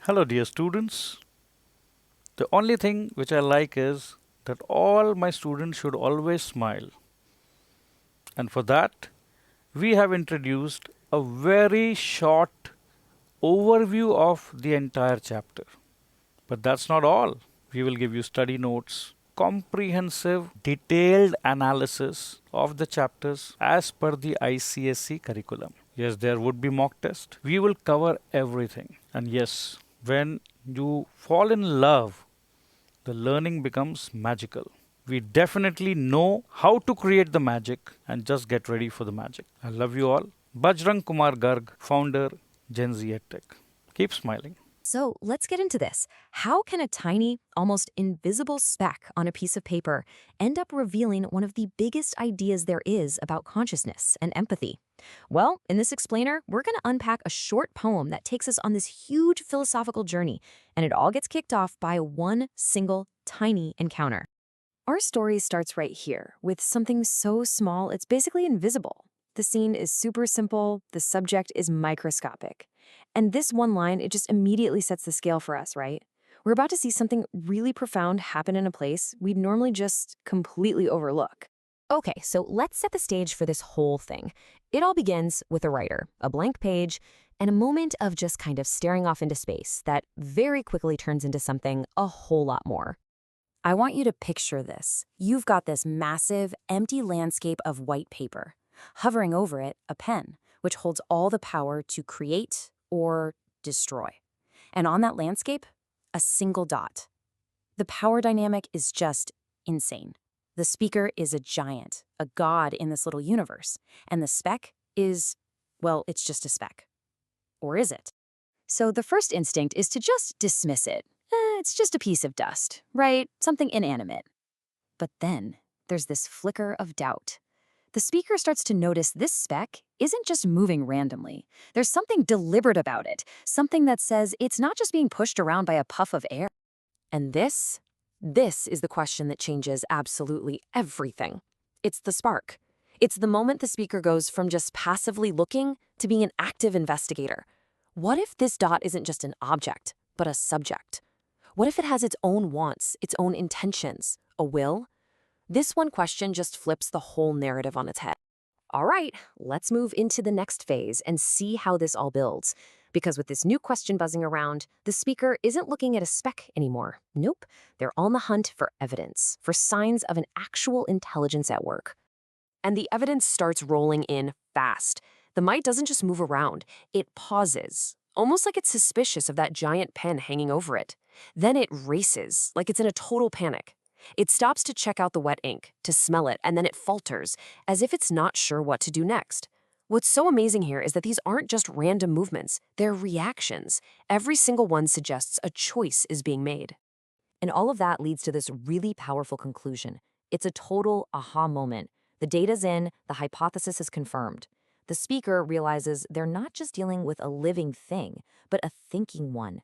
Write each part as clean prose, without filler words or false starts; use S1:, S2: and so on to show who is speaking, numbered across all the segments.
S1: Hello, dear students. The only thing which I like is that all my students should always smile. And for that, we have introduced a very short overview of the entire chapter. But that's not all. We will give you study notes, comprehensive, detailed analysis of the chapters as per the ICSE curriculum. Yes, there would be mock test. We will cover everything. And yes, when you fall in love, the learning becomes magical. We definitely know how to create the magic and just get ready for the magic. I love you all. Bajrang Kumar Garg, founder, Gen Z EdTech. Keep smiling.
S2: So let's get into this. How can a tiny, almost invisible speck on a piece of paper end up revealing one of the biggest ideas there is about consciousness and empathy? Well, in this explainer, we're going to unpack a short poem that takes us on this huge philosophical journey, and it all gets kicked off by one single tiny encounter. Our story starts right here with something so small it's basically invisible. The scene is super simple, the subject is microscopic. And this one line, it just immediately sets the scale for us, right? We're about to see something really profound happen in a place we'd normally just completely overlook. Okay, so let's set the stage for this whole thing. It all begins with a writer, a blank page, and a moment of just kind of staring off into space that very quickly turns into something a whole lot more. I want you to picture this. You've got this massive, empty landscape of white paper. Hovering over it, a pen, which holds all the power to create or destroy. And on that landscape, a single dot. The power dynamic is just insane. The speaker is a giant, a god in this little universe. And the speck is, well, it's just a speck. Or is it? So the first instinct is to just dismiss it. It's just a piece of dust, right? Something inanimate. But then there's this flicker of doubt. The speaker starts to notice this speck isn't just moving randomly. There's something deliberate about it, something that says it's not just being pushed around by a puff of air. And this is the question that changes absolutely everything. It's the spark. It's the moment the speaker goes from just passively looking to being an active investigator. What if this dot isn't just an object, but a subject? What if it has its own wants, its own intentions, a will? This one question just flips the whole narrative on its head. All right, let's move into the next phase and see how this all builds. Because with this new question buzzing around, the speaker isn't looking at a speck anymore. Nope, they're on the hunt for evidence, for signs of an actual intelligence at work. And the evidence starts rolling in fast. The mite doesn't just move around, it pauses, almost like it's suspicious of that giant pen hanging over it. Then it races, like it's in a total panic. It stops to check out the wet ink, to smell it, and then it falters, as if it's not sure what to do next. What's so amazing here is that these aren't just random movements, they're reactions. Every single one suggests a choice is being made. And all of that leads to this really powerful conclusion. It's a total aha moment. The data's in, the hypothesis is confirmed. The speaker realizes they're not just dealing with a living thing, but a thinking one.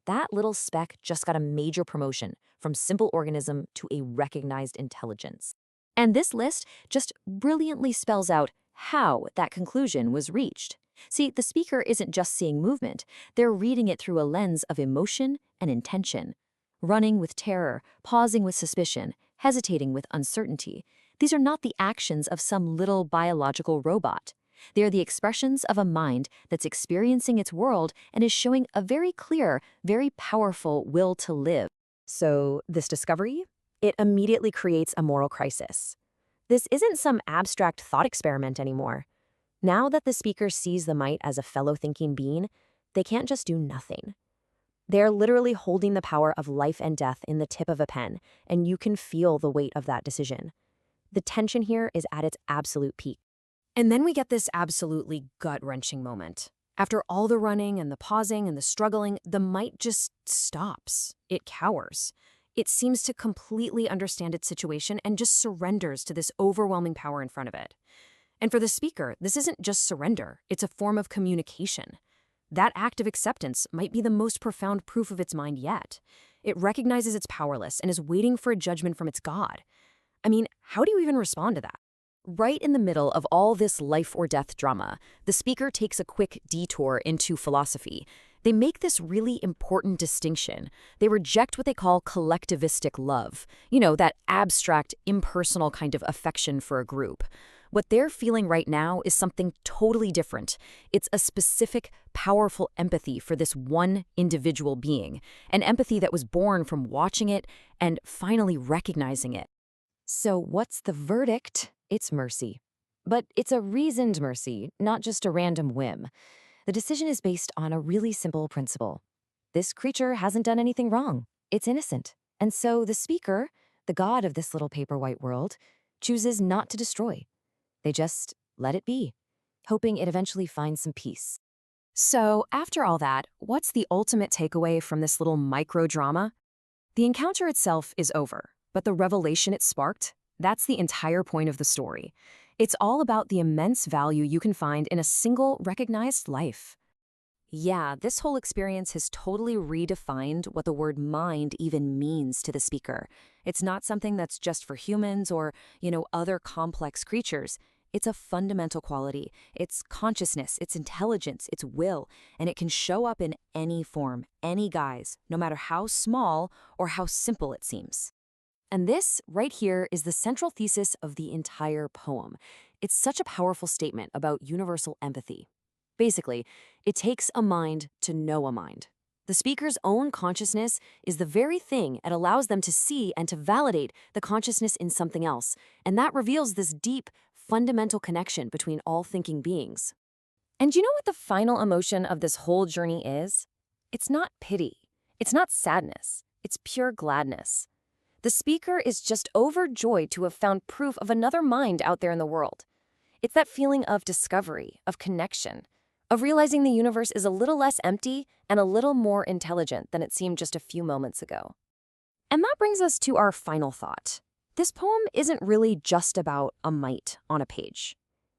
S2: That little speck just got a major promotion from simple organism to a recognized intelligence. And this list just brilliantly spells out how that conclusion was reached. See, the speaker isn't just seeing movement, they're reading it through a lens of emotion and intention. Running with terror, pausing with suspicion, hesitating with uncertainty. These are not the actions of some little biological robot. They are the expressions of a mind that's experiencing its world and is showing a very clear, very powerful will to live. So this discovery, it immediately creates a moral crisis. This isn't some abstract thought experiment anymore. Now that the speaker sees the mite as a fellow thinking being, they can't just do nothing. They're literally holding the power of life and death in the tip of a pen, and you can feel the weight of that decision. The tension here is at its absolute peak. And then we get this absolutely gut-wrenching moment. After all the running and the pausing and the struggling, the mite just stops. It cowers. It seems to completely understand its situation and just surrenders to this overwhelming power in front of it. And for the speaker, this isn't just surrender, it's a form of communication. That act of acceptance might be the most profound proof of its mind yet. It recognizes it's powerless and is waiting for a judgment from its God. I mean, how do you even respond to that? Right in the middle of all this life or death drama, the speaker takes a quick detour into philosophy, They make this really important distinction. They reject what they call collectivistic love, that abstract, impersonal kind of affection for a group. What they're feeling right now is something totally different. It's a specific, powerful empathy for this one individual being, an empathy that was born from watching it and finally recognizing it. So what's the verdict? It's mercy. But it's a reasoned mercy, not just a random whim. The decision is based on a really simple principle. This creature hasn't done anything wrong. It's innocent. And so the speaker, the god of this little paper white world, chooses not to destroy. They just let it be, hoping it eventually finds some peace. So, after all that, what's the ultimate takeaway from this little micro-drama? The encounter itself is over, but the revelation it sparked, that's the entire point of the story. It's all about the immense value you can find in a single recognized life. Yeah, this whole experience has totally redefined what the word mind even means to the speaker. It's not something that's just for humans or, other complex creatures. It's a fundamental quality. It's consciousness, it's intelligence, it's will, and it can show up in any form, any guise, no matter how small or how simple it seems. And this, right here, is the central thesis of the entire poem. It's such a powerful statement about universal empathy. Basically, it takes a mind to know a mind. The speaker's own consciousness is the very thing that allows them to see and to validate the consciousness in something else, and that reveals this deep, fundamental connection between all thinking beings. And you know what the final emotion of this whole journey is? It's not pity. It's not sadness. It's pure gladness. The speaker is just overjoyed to have found proof of another mind out there in the world. It's that feeling of discovery, of connection, of realizing the universe is a little less empty and a little more intelligent than it seemed just a few moments ago. And that brings us to our final thought. This poem isn't really just about a mite on a page.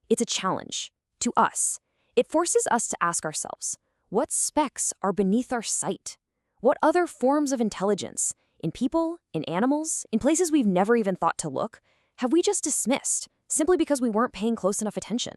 S2: It's a challenge to us. It forces us to ask ourselves, what specks are beneath our sight? What other forms of intelligence, in people, in animals, in places we've never even thought to look, have we just dismissed simply because we weren't paying close enough attention?